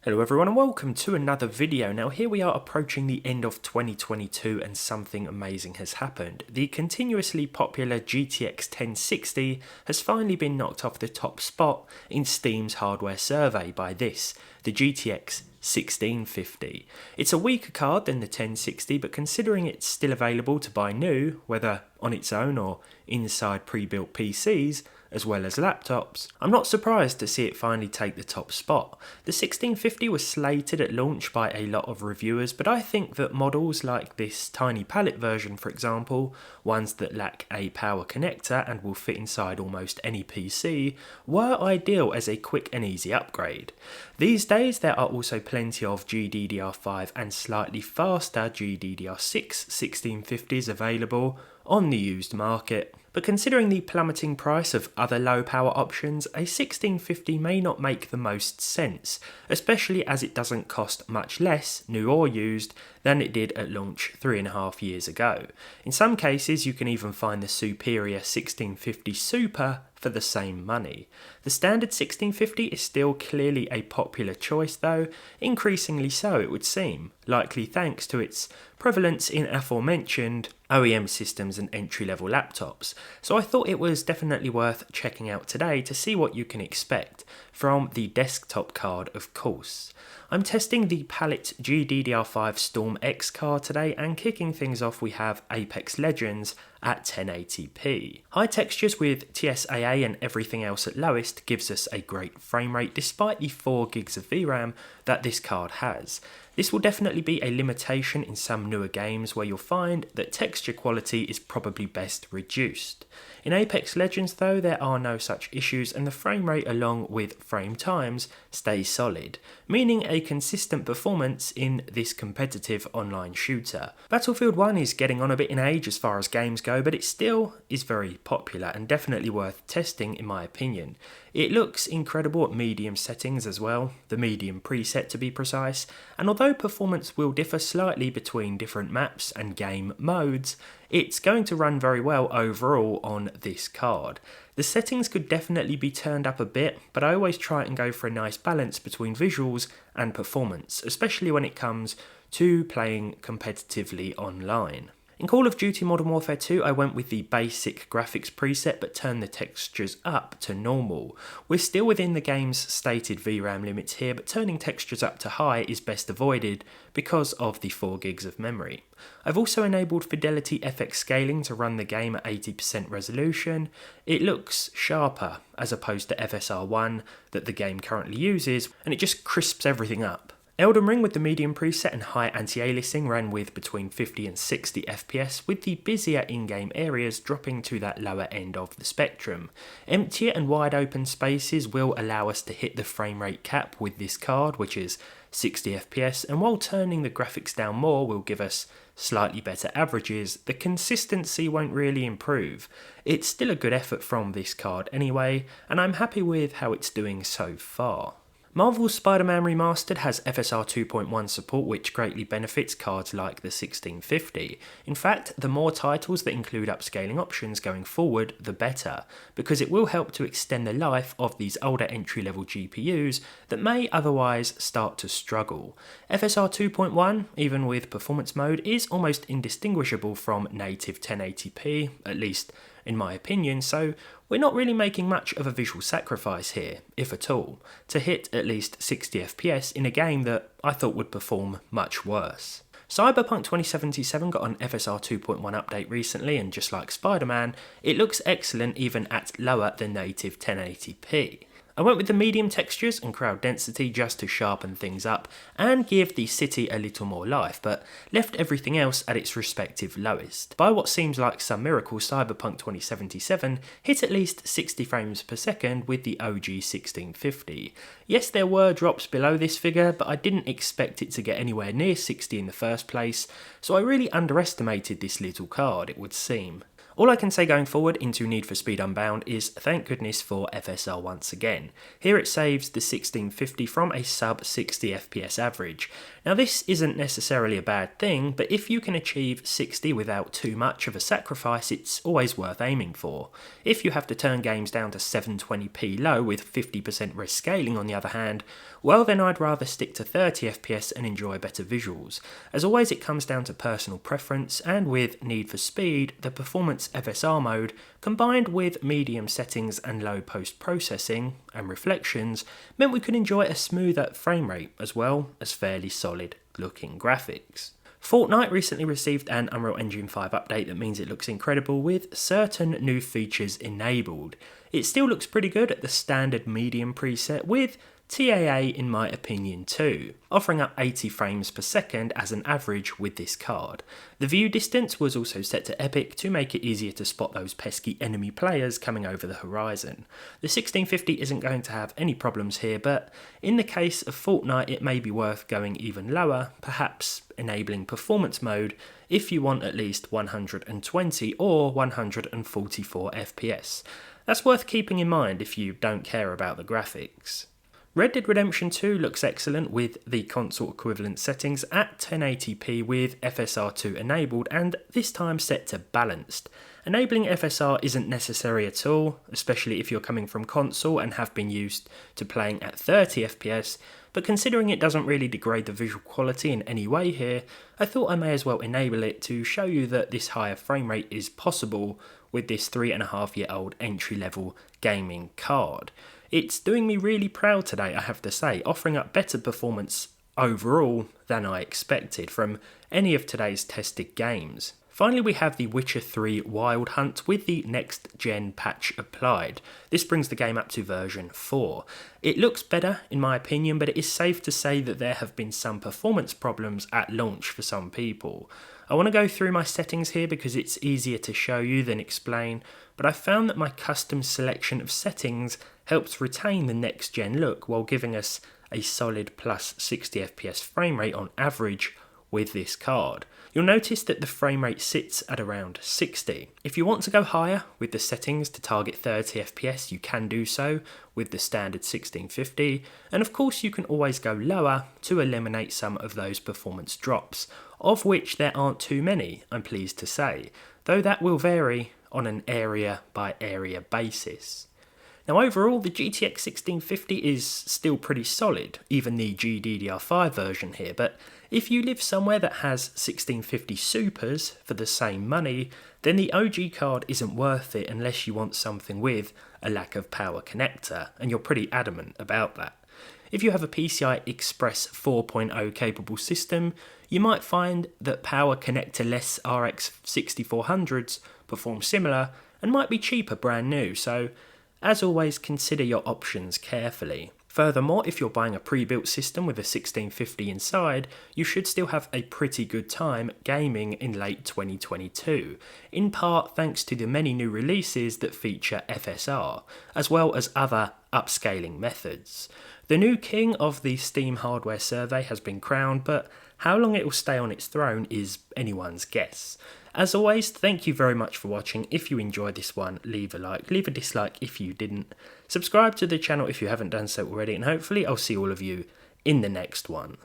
Hello everyone and welcome to another video. Now here we are approaching the end of 2022 and something amazing has happened. The continuously popular GTX 1060 has finally been knocked off the top spot in Steam's hardware survey by this, the GTX 1650. It's a weaker card than the 1060, but considering it's still available to buy new, whether on its own or inside pre-built PCs, as well as laptops, I'm not surprised to see it finally take the top spot. The 1650 was slated at launch by a lot of reviewers, but I think that models like this tiny pallet version, for example, ones that lack a power connector and will fit inside almost any PC, were ideal as a quick and easy upgrade. These days there are also plenty of GDDR5 and slightly faster GDDR6 1650s available on the used market. But considering the plummeting price of other low power options, a 1650 may not make the most sense, especially as it doesn't cost much less, new or used, than it did at launch 3.5 years ago. In some cases you can even find the superior 1650 Super for the same money. The standard 1650 is still clearly a popular choice though, increasingly so it would seem, likely thanks to its prevalence in aforementioned OEM systems and entry-level laptops, so I thought it was definitely worth checking out today to see what you can expect from the desktop card, of course. I'm testing the Palette GDDR5 Storm X card today, and kicking things off we have Apex Legends at 1080p. High textures with TSAA and everything else at lowest gives us a great frame rate despite the 4GB of VRAM that this card has. This will definitely be a limitation in some newer games where you'll find that texture quality is probably best reduced. In Apex Legends though, there are no such issues and the frame rate along with frame times stays solid, meaning a consistent performance in this competitive online shooter. Battlefield 1 is getting on a bit in age as far as games go, but it still is very popular and definitely worth testing in my opinion. It looks incredible at medium settings as well, the medium preset to be precise, and although performance will differ slightly between different maps and game modes, it's going to run very well overall on this card. The settings could definitely be turned up a bit, but I always try and go for a nice balance between visuals and performance, especially when it comes to playing competitively online. In Call of Duty Modern Warfare 2 I went with the basic graphics preset but turned the textures up to normal. We're still within the game's stated VRAM limits here, but turning textures up to high is best avoided because of the 4GB of memory. I've also enabled Fidelity FX scaling to run the game at 80% resolution. It looks sharper as opposed to FSR1 that the game currently uses, and it just crisps everything up. Elden Ring with the medium preset and high anti-aliasing ran with between 50 and 60 FPS, with the busier in-game areas dropping to that lower end of the spectrum. Emptier and wide open spaces will allow us to hit the frame rate cap with this card, which is 60 FPS, and while turning the graphics down more will give us slightly better averages, the consistency won't really improve. It's still a good effort from this card anyway, and I'm happy with how it's doing so far. Marvel's Spider-Man Remastered has FSR 2.1 support, which greatly benefits cards like the 1650. In fact, the more titles that include upscaling options going forward, the better, because it will help to extend the life of these older entry-level GPUs that may otherwise start to struggle. FSR 2.1, even with performance mode, is almost indistinguishable from native 1080p, at least in my opinion, so we're not really making much of a visual sacrifice here, if at all, to hit at least 60 FPS in a game that I thought would perform much worse. Cyberpunk 2077 got an FSR 2.1 update recently, and just like Spider-Man, it looks excellent even at lower than native 1080p. I went with the medium textures and crowd density just to sharpen things up and give the city a little more life, but left everything else at its respective lowest. By what seems like some miracle, Cyberpunk 2077 hit at least 60 frames per second with the OG 1650. Yes, there were drops below this figure, but I didn't expect it to get anywhere near 60 in the first place, so I really underestimated this little card, it would seem. All I can say going forward into Need for Speed Unbound is thank goodness for FSR once again. Here it saves the 1650 from a sub 60 FPS average. Now this isn't necessarily a bad thing, but if you can achieve 60 without too much of a sacrifice, it's always worth aiming for. If you have to turn games down to 720p low with 50% rescaling on the other hand, Well then I'd rather stick to 30 FPS and enjoy better visuals. As always it comes down to personal preference, and with Need for Speed, the performance FSR mode, combined with medium settings and low post-processing and reflections, meant we could enjoy a smoother frame rate as well as fairly solid looking graphics. Fortnite recently received an Unreal Engine 5 update that means it looks incredible with certain new features enabled. It still looks pretty good at the standard medium preset with TAA in my opinion too, offering up 80 frames per second as an average with this card. The view distance was also set to epic to make it easier to spot those pesky enemy players coming over the horizon. The 1650 isn't going to have any problems here, but in the case of Fortnite it may be worth going even lower, perhaps enabling performance mode if you want at least 120 or 144 FPS. That's worth keeping in mind if you don't care about the graphics. Red Dead Redemption 2 looks excellent with the console equivalent settings at 1080p with FSR2 enabled and this time set to balanced. Enabling FSR isn't necessary at all, especially if you're coming from console and have been used to playing at 30 FPS, but considering it doesn't really degrade the visual quality in any way here, I thought I may as well enable it to show you that this higher frame rate is possible with this 3.5-year-old entry-level gaming card. It's doing me really proud today, I have to say, offering up better performance overall than I expected from any of today's tested games. Finally, we have The Witcher 3 Wild Hunt with the next gen patch applied. This brings the game up to version 4. It looks better in my opinion, but it is safe to say that there have been some performance problems at launch for some people. I want to go through my settings here because it's easier to show you than explain, but I found that my custom selection of settings helps retain the next gen look while giving us a solid plus 60 FPS frame rate on average with this card. You'll notice that the frame rate sits at around 60. If you want to go higher with the settings to target 30 FPS, you can do so with the standard 1650, and of course you can always go lower to eliminate some of those performance drops, of which there aren't too many, I'm pleased to say, though that will vary on an area by area basis. Now overall, the GTX 1650 is still pretty solid, even the GDDR5 version here, but if you live somewhere that has 1650 Supers for the same money, then the OG card isn't worth it unless you want something with a lack of power connector, and you're pretty adamant about that. If you have a PCI Express 4.0 capable system, you might find that power connector-less RX 6400s perform similar and might be cheaper brand new, so as always consider your options carefully. Furthermore, if you're buying a pre-built system with a 1650 inside, you should still have a pretty good time gaming in late 2022, in part thanks to the many new releases that feature FSR, as well as other upscaling methods. The new king of the Steam hardware survey has been crowned, but how long it will stay on its throne is anyone's guess. As always, thank you very much for watching. If you enjoyed this one, leave a like, leave a dislike if you didn't. Subscribe to the channel if you haven't done so already, and hopefully I'll see all of you in the next one.